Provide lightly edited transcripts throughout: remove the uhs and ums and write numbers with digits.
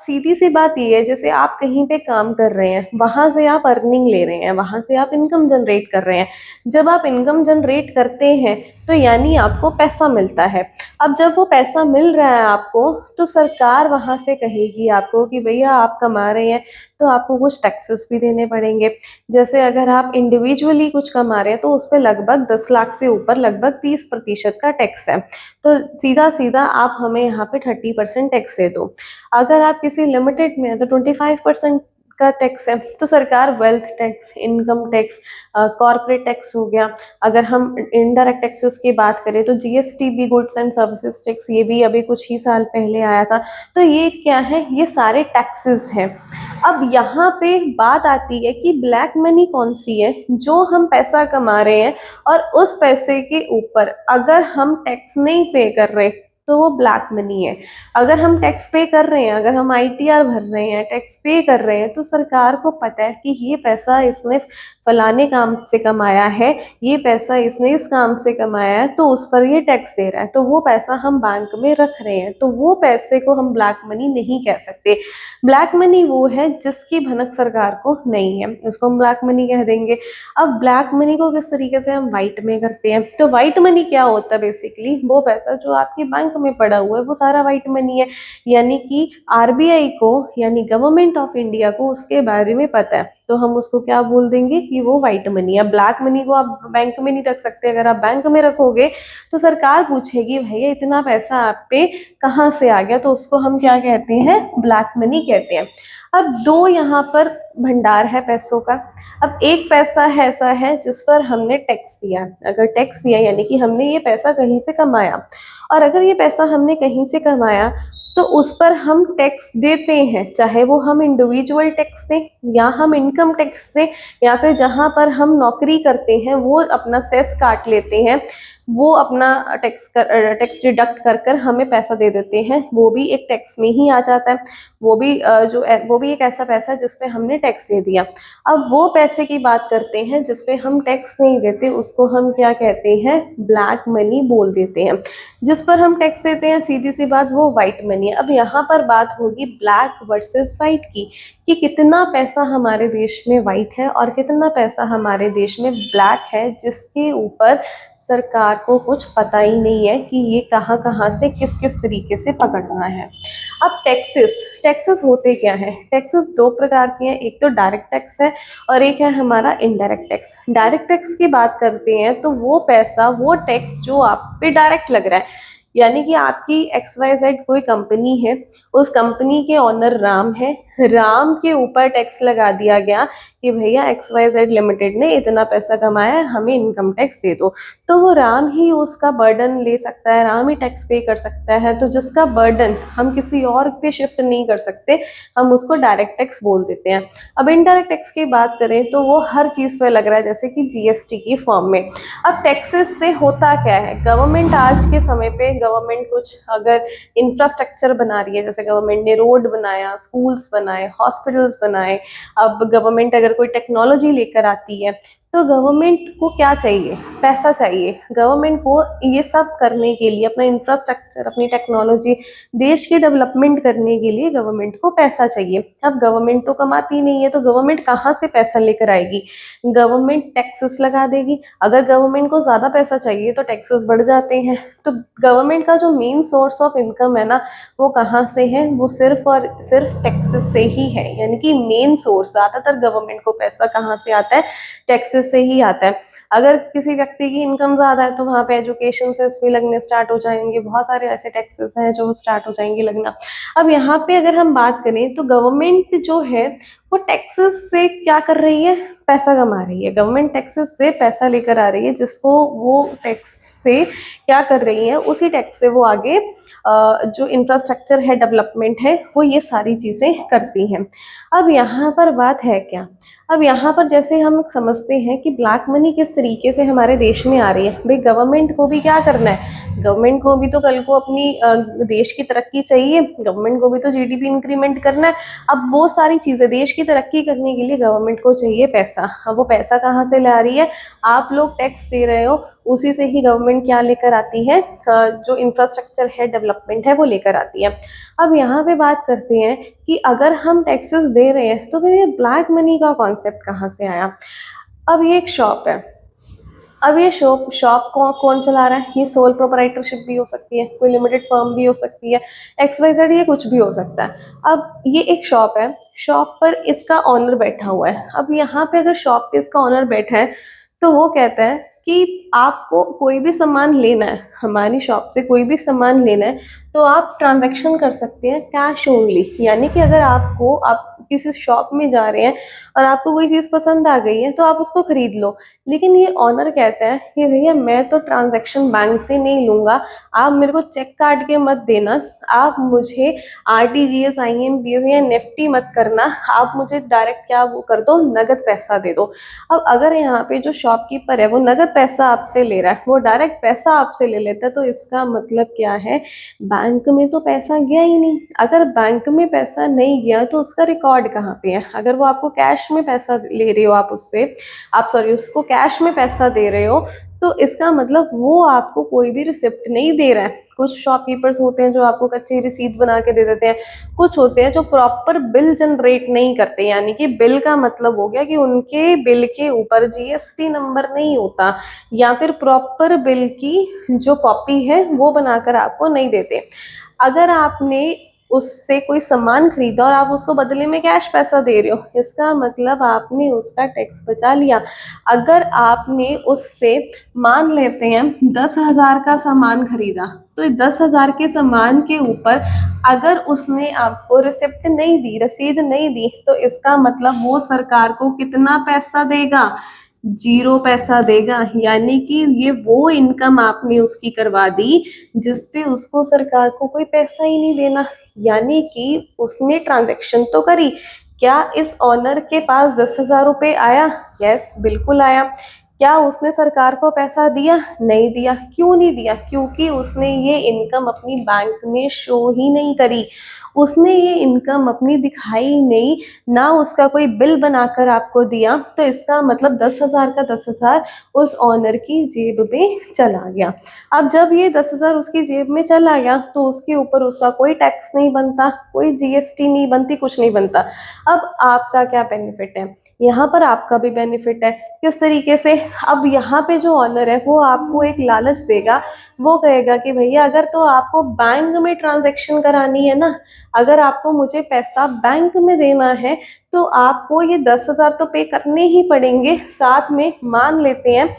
सीधी सी बात ये है, जैसे आप कहीं पे काम कर रहे हैं, वहां से आप अर्निंग ले रहे हैं, वहां से आप इनकम जनरेट कर रहे हैं। जब आप इनकम जनरेट करते हैं तो यानी आपको पैसा मिलता है। अब जब वो पैसा मिल रहा है आपको, तो सरकार वहां से कहेगी आपको कि भैया आप कमा रहे हैं तो आपको कुछ टैक्सेस भी देने पड़ेंगे। जैसे अगर आप इंडिविजुअली कुछ कमा रहे हैं तो उस पर लगभग 10 लाख से ऊपर लगभग 30% का टैक्स है। तो सीधा सीधा आप हमें यहाँ पे 30% टैक्स दे दो। अगर आप किसी लिमिटेड में है तो 25% का टैक्स है। तो सरकार wealth tax, income tax, corporate tax हो गया। अगर हम इनडायरेक्ट टैक्सेस की बात करें तो जीएसटी भी, गुड्स एंड सर्विसेज टैक्स, ये भी अभी कुछ ही साल पहले आया था। तो ये क्या है, ये सारे टैक्सेस हैं। अब यहाँ पे बात आती है कि ब्लैक मनी कौन सी है, जो हम पैसा कमा रहे हैं और उस पैसे के ऊपर अगर हम टैक्स नहीं पे कर रहे तो वो ब्लैक मनी है। अगर हम टैक्स पे कर रहे हैं, अगर हम आईटीआर भर रहे हैं, टैक्स पे कर रहे हैं, तो सरकार को पता है कि ये पैसा इसने फलाने काम से कमाया है, ये पैसा इसने इस काम से कमाया है, तो उस पर ये टैक्स दे रहा है, तो वो पैसा हम बैंक में रख रहे हैं। तो वो पैसे को हम ब्लैक मनी नहीं कह सकते। ब्लैक मनी वो है जिसकी भनक सरकार को नहीं है, उसको हम ब्लैक मनी कह देंगे। अब ब्लैक मनी को किस तरीके से हम व्हाइट में करते हैं, तो व्हाइट मनी क्या होता है, बेसिकली वो पैसा जो आपके बैंक में पड़ा हुआ है वो सारा व्हाइट मनी है। यानी कि आरबीआई को, यानी गवर्नमेंट ऑफ इंडिया को उसके बारे में पता है, तो हम उसको क्या बोल देंगे कि वो व्हाइट मनी है। ब्लैक मनी को आप बैंक में नहीं रख सकते। अगर आप बैंक में रखोगे तो सरकार पूछेगी भैया इतना पैसा आप पे कहाँ से आ गया, तो उसको हम क्या कहते हैं, ब्लैक मनी कहते हैं। अब दो यहाँ पर भंडार है पैसों का। अब एक पैसा है ऐसा है जिस पर हमने टैक्स दिया। अगर टैक्स दिया यानी कि हमने ये पैसा कहीं से कमाया, और अगर ये पैसा हमने कहीं से कमाया तो उस पर हम टैक्स देते हैं, चाहे वो हम इंडिविजुअल टैक्स दें या हम इनकम टैक्स दें, या फिर जहाँ पर हम नौकरी करते हैं वो अपना सेस काट लेते हैं, वो अपना टैक्स डिडक्ट कर कर हमें पैसा दे देते हैं, वो भी एक टैक्स में ही आ जाता है। वो भी एक ऐसा पैसा है जिस पे हमने टैक्स दे दिया। अब वो पैसे की बात करते हैं जिस पे हम टैक्स नहीं देते, उसको हम क्या कहते हैं, ब्लैक मनी बोल देते हैं। जिस पर हम टैक्स देते हैं, सीधी सी बात, वो व्हाइट मनी है। अब यहाँ पर बात होगी ब्लैक वर्सेस व्हाइट की, कि कितना पैसा हमारे देश में व्हाइट है और कितना पैसा हमारे देश में ब्लैक है, जिसके ऊपर सरकार को कुछ पता ही नहीं है कि ये कहाँ कहाँ से किस किस तरीके से पकड़ना है। अब टैक्सेस होते क्या हैं, टैक्सेस दो प्रकार के हैं, एक तो डायरेक्ट टैक्स है और एक है हमारा इनडायरेक्ट टैक्स। डायरेक्ट टैक्स की बात करते हैं तो वो पैसा, वो टैक्स जो आप पे डायरेक्ट लग रहा है, यानी कि आपकी XYZ कोई कंपनी है, उस कंपनी के ऑनर राम है, राम के ऊपर टैक्स लगा दिया गया कि भैया XYZ लिमिटेड ने इतना पैसा कमाया है, हमें इनकम टैक्स दे दो। तो वो राम ही उसका बर्डन ले सकता है, राम ही टैक्स पे कर सकता है। तो जिसका बर्डन हम किसी और पे शिफ्ट नहीं कर सकते, हम उसको डायरेक्ट टैक्स बोल देते हैं। अब इनडायरेक्ट टैक्स की बात करें तो वो हर चीज़ पे लग रहा है, जैसे कि जीएसटी की फॉर्म में। अब टैक्सेस से होता क्या है, गवर्नमेंट आज के समय पे, गवर्नमेंट कुछ अगर इंफ्रास्ट्रक्चर बना रही है, जैसे गवर्नमेंट ने रोड बनाया, स्कूल्स बनाए, हॉस्पिटल्स बनाए, अब गवर्नमेंट अगर कोई टेक्नोलॉजी लेकर आती है, तो गवर्नमेंट को क्या चाहिए, पैसा चाहिए। गवर्नमेंट को ये सब करने के लिए, अपना इंफ्रास्ट्रक्चर, अपनी टेक्नोलॉजी, देश की डेवलपमेंट करने के लिए गवर्नमेंट को पैसा चाहिए। अब गवर्नमेंट तो कमाती नहीं है, तो गवर्नमेंट कहाँ से पैसा लेकर आएगी, गवर्नमेंट टैक्सेस लगा देगी। अगर गवर्नमेंट को ज़्यादा पैसा चाहिए तो टैक्सेस बढ़ जाते हैं। तो गवर्नमेंट का जो मेन सोर्स ऑफ इनकम है ना, वो कहाँ से है, वो सिर्फ और सिर्फ टैक्सेस से ही है। यानी कि मेन सोर्स, ज़्यादातर गवर्नमेंट को पैसा कहाँ से आता है, टैक्सेस से ही आता है। अगर किसी व्यक्ति की इनकम ज़्यादा है तो वहाँ पे एजुकेशन सेस भी लगने स्टार्ट हो जाएंगे, बहुत सारे ऐसे टैक्सेस हैं जो स्टार्ट हो जाएंगे लगना। अब यहाँ पे अगर हम बात करें तो गवर्नमेंट जो है वो टैक्सेस से क्या कर रही है, पैसा कमा रही है। गवर्नमेंट टैक्सेस से पैसा लेकर आ रही है, जिसको वो टैक्स से क्या कर रही है, उसी टैक्स से वो आगे जो इंफ्रास्ट्रक्चर है, डेवलपमेंट है, वो ये सारी चीज़ें करती हैं। अब यहाँ पर बात है क्या, अब यहाँ पर जैसे हम समझते हैं कि ब्लैक मनी किस तरीके से हमारे देश में आ रही है। भाई गवर्नमेंट को भी क्या करना है, गवर्नमेंट को भी तो कल को अपनी देश की तरक्की चाहिए, गवर्नमेंट को भी तो जीडीपी इंक्रीमेंट करना है। अब वो सारी चीज़ें, देश की की तरक्की करने के लिए गवर्नमेंट को चाहिए पैसा। अब वो पैसा कहाँ से ला रही है? आप लोग टैक्स दे रहे हो, उसी से ही गवर्नमेंट क्या लेकर आती है? जो इंफ्रास्ट्रक्चर है, डेवलपमेंट है, वो लेकर आती है। अब यहाँ पे बात करते हैं कि अगर हम टैक्सेस दे रहे हैं तो फिर ये ब्लैक मनी का कॉन्सेप्ट कहाँ से आया? अब ये एक शॉप है, अब ये शॉप कौन चला रहा है? ये सोल प्रोपराइटरशिप भी हो सकती है, कोई लिमिटेड फर्म भी हो सकती है, XYZ, ये कुछ भी हो सकता है। अब ये एक शॉप है, शॉप पर इसका ऑनर बैठा हुआ है। अब यहाँ पे अगर शॉप पे इसका ऑनर बैठा है तो वो कहता है कि आपको कोई भी सामान लेना है, हमारी शॉप से कोई भी सामान लेना है तो आप ट्रांजैक्शन कर सकते हैं कैश ओनली। यानी कि अगर आप किसी शॉप में जा रहे हैं और आपको कोई चीज़ पसंद आ गई है तो आप उसको खरीद लो। लेकिन ये ऑनर कहता है कि भैया मैं तो ट्रांजैक्शन बैंक से नहीं लूँगा, आप मेरे को चेक काट के मत देना, आप मुझे RTGS, IMPS या नेफ्टी मत करना, आप मुझे डायरेक्ट क्या वो कर दो, नगद पैसा दे दो। अब अगर यहाँ पे जो शॉपकीपर है वो नगद पैसा आपसे ले रहा है, वो डायरेक्ट पैसा आपसे ले लेता है, तो इसका मतलब क्या है? बैंक में तो पैसा गया ही नहीं। अगर बैंक में पैसा नहीं गया तो उसका रिकॉर्ड कहाँ पे है? अगर वो आपको कैश में पैसा ले रहे हो, उसको कैश में पैसा दे रहे हो, तो इसका मतलब वो आपको कोई भी रिसिप्ट नहीं दे रहा है। कुछ शॉपकीपर्स होते हैं जो आपको कच्ची रिसीट बना के दे देते हैं, कुछ होते हैं जो प्रॉपर बिल जनरेट नहीं करते। यानी कि बिल का मतलब हो गया कि उनके बिल के ऊपर GST नंबर नहीं होता, या फिर प्रॉपर बिल की जो कॉपी है वो बनाकर आपको नहीं देते। अगर आपने उससे कोई सामान खरीदा और आप उसको बदले में कैश पैसा दे रहे हो, इसका मतलब आपने उसका टैक्स बचा लिया। अगर आपने उससे, मान लेते हैं 10,000 का सामान खरीदा, तो 10,000 के सामान के ऊपर अगर उसने आपको रिसिप्ट नहीं दी, रसीद नहीं दी, तो इसका मतलब वो सरकार को कितना पैसा देगा? 0 पैसा देगा। यानी कि ये वो इनकम आपने उसकी करवा दी जिसपे उसको सरकार को कोई पैसा ही नहीं देना। यानी कि उसने ट्रांजैक्शन तो करी। क्या इस ऑनर के पास 10,000 रुपये आया? यस, बिल्कुल आया। क्या उसने सरकार को पैसा दिया? नहीं दिया। क्यों नहीं दिया? क्योंकि उसने ये इनकम अपनी बैंक में शो ही नहीं करी, उसने ये इनकम अपनी दिखाई नहीं, ना उसका कोई बिल बनाकर आपको दिया। तो इसका मतलब 10,000 का 10,000 उस ऑनर की जेब में चला गया। अब जब ये 10,000 उसकी जेब में चला गया तो उसके ऊपर उसका कोई टैक्स नहीं बनता, कोई GST नहीं बनती, कुछ नहीं बनता। अब आपका क्या बेनिफिट है? यहाँ पर आपका भी बेनिफिट है। किस तरीके से? अब यहाँ पे जो ऑनर है वो आपको एक लालच देगा, वो कहेगा कि भैया अगर तो आपको बैंक में ट्रांजैक्शन करानी है ना, अगर आपको मुझे पैसा बैंक में देना है तो आपको ये 10,000 तो पे करने ही पड़ेंगे, साथ में मान लेते हैं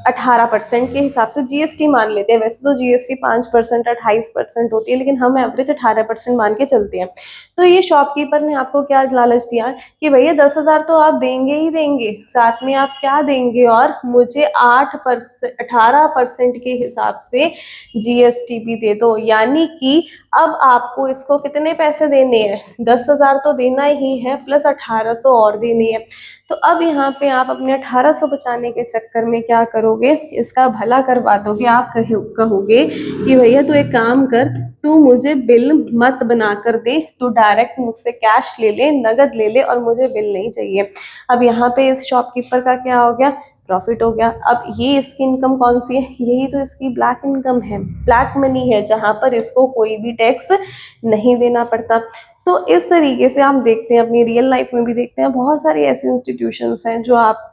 18% के हिसाब से GST मान लेते हैं। वैसे तो GST 5%, 28% होती है, लेकिन हम एवरेज 18% मान के चलते हैं। तो ये शॉपकीपर ने आपको क्या लालच दिया कि भैया 10,000 तो आप देंगे ही देंगे, साथ में आप क्या देंगे, और मुझे 18% के हिसाब से GST भी दे दो। यानी कि अब आपको इसको कितने पैसे देने हैं? 10,000 तो देना ही है, प्लस 1,800 और देनी है। तो अब यहाँ पे आप अपने 1,800 बचाने के चक्कर में क्या करोगे? इसका भला करवा दोगे। आप कहोगे कि भैया तू एक काम कर, तू मुझे बिल मत बना कर दे, तू डायरेक्ट मुझसे कैश ले ले, नगद ले ले, और मुझे बिल नहीं चाहिए। अब यहाँ पे इस शॉपकीपर का क्या हो गया? प्रॉफिट हो गया। अब ये इसकी इनकम कौन सी है? यही तो इसकी ब्लैक इनकम है, ब्लैक मनी है, जहां पर इसको कोई भी टैक्स नहीं देना पड़ता। तो इस तरीके से हम देखते हैं, अपनी रियल लाइफ में भी देखते हैं, बहुत सारी ऐसी इंस्टीट्यूशंस हैं जो आप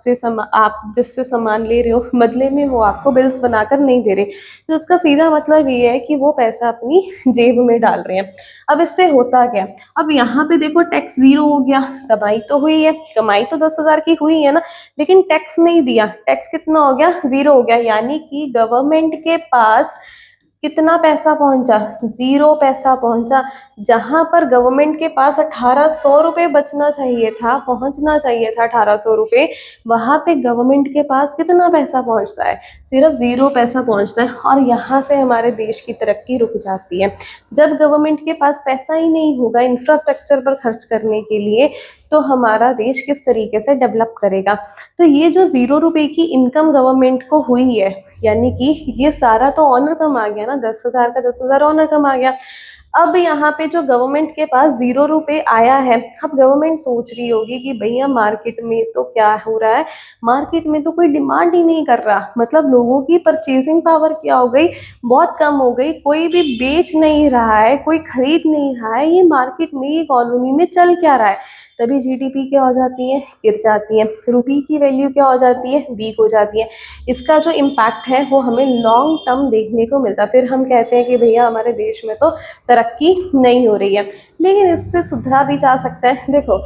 जिससे सामान ले रहे हो, बदले में वो आपको बिल्स बनाकर नहीं दे रहे। तो इसका सीधा मतलब ये है कि वो पैसा अपनी जेब में डाल रहे हैं। अब इससे होता क्या? अब यहाँ पे देखो टैक्स 0 हो गया, कमाई तो हुई है, कमाई तो 10,000 की हुई है ना, लेकिन टैक्स नहीं दिया। टैक्स कितना हो गया? 0 हो गया। यानी कि गवर्नमेंट के पास कितना पैसा पहुंचा? 0 पैसा पहुंचा। जहां पर गवर्नमेंट के पास 1,800 रुपये बचना चाहिए था, पहुंचना चाहिए था 1,800 रुपये, वहां पे गवर्नमेंट के पास कितना पैसा पहुंचता है? सिर्फ 0 पैसा पहुंचता है। और यहाँ से हमारे देश की तरक्की रुक जाती है। जब गवर्नमेंट के पास पैसा ही नहीं होगा इंफ्रास्ट्रक्चर पर खर्च करने के लिए, तो हमारा देश किस तरीके से डेवलप करेगा? तो ये जो 0 रुपये की इनकम गवर्नमेंट को हुई है, यानी कि ये सारा तो ऑनर कम आ गया ना, 10,000 का 10,000 ऑनर कम आ गया। अब यहाँ पे जो गवर्नमेंट के पास 0 रुपए आया है, अब गवर्नमेंट सोच रही होगी कि भैया मार्केट में तो क्या हो रहा है, मार्केट में तो कोई डिमांड ही नहीं कर रहा, मतलब लोगों की परचेजिंग पावर क्या हो गई, बहुत कम हो गई, कोई भी बेच नहीं रहा है, कोई खरीद नहीं रहा है, ये मार्केट में, ये इकोनॉमी में चल क्या रहा है। तभी जीडीपी क्या हो जाती है, गिर जाती है, रुपये की वैल्यू क्या हो जाती है, वीक हो जाती है। इसका जो इम्पैक्ट है वो हमें लॉन्ग टर्म देखने को मिलता है। फिर हम कहते हैं कि भैया हमारे देश में तो तरक्की नहीं हो रही है, लेकिन इससे सुधरा भी जा सकता है। देखो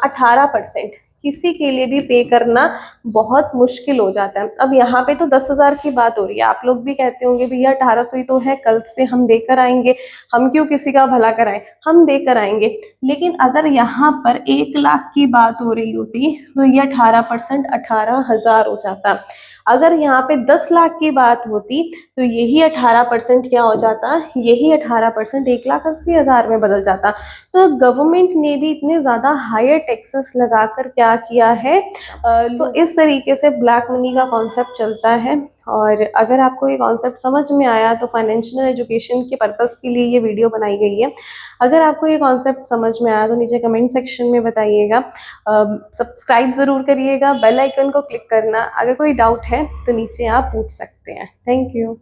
18% किसी के लिए भी पे करना बहुत मुश्किल हो जाता है। अब यहाँ पे तो 10,000 की बात हो रही है, आप लोग भी कहते होंगे भैया 1800 ही तो है, कल से हम देकर आएंगे, हम क्यों किसी का भला कराएं, हम देकर आएंगे। लेकिन अगर यहाँ पर 1 लाख की बात हो रही होती तो ये 18% 18,000 हो जाता। अगर यहाँ पे 10 लाख की बात होती तो यही 18% क्या हो जाता, यही 18% 1,80,000 में बदल जाता। तो गवर्नमेंट ने भी इतने ज़्यादा हायर टैक्सेस लगाकर क्या किया है, तो इस तरीके से ब्लैक मनी का कॉन्सेप्ट चलता है। और अगर आपको ये कॉन्सेप्ट समझ में आया तो फाइनेंशियल एजुकेशन के पर्पज़ के लिए ये वीडियो बनाई गई है। अगर आपको ये कॉन्सेप्ट समझ में आया तो नीचे कमेंट सेक्शन में बताइएगा, सब्सक्राइब ज़रूर करिएगा, बेल आइकन को क्लिक करना, अगर कोई डाउट है तो नीचे आप पूछ सकते हैं। Thank you.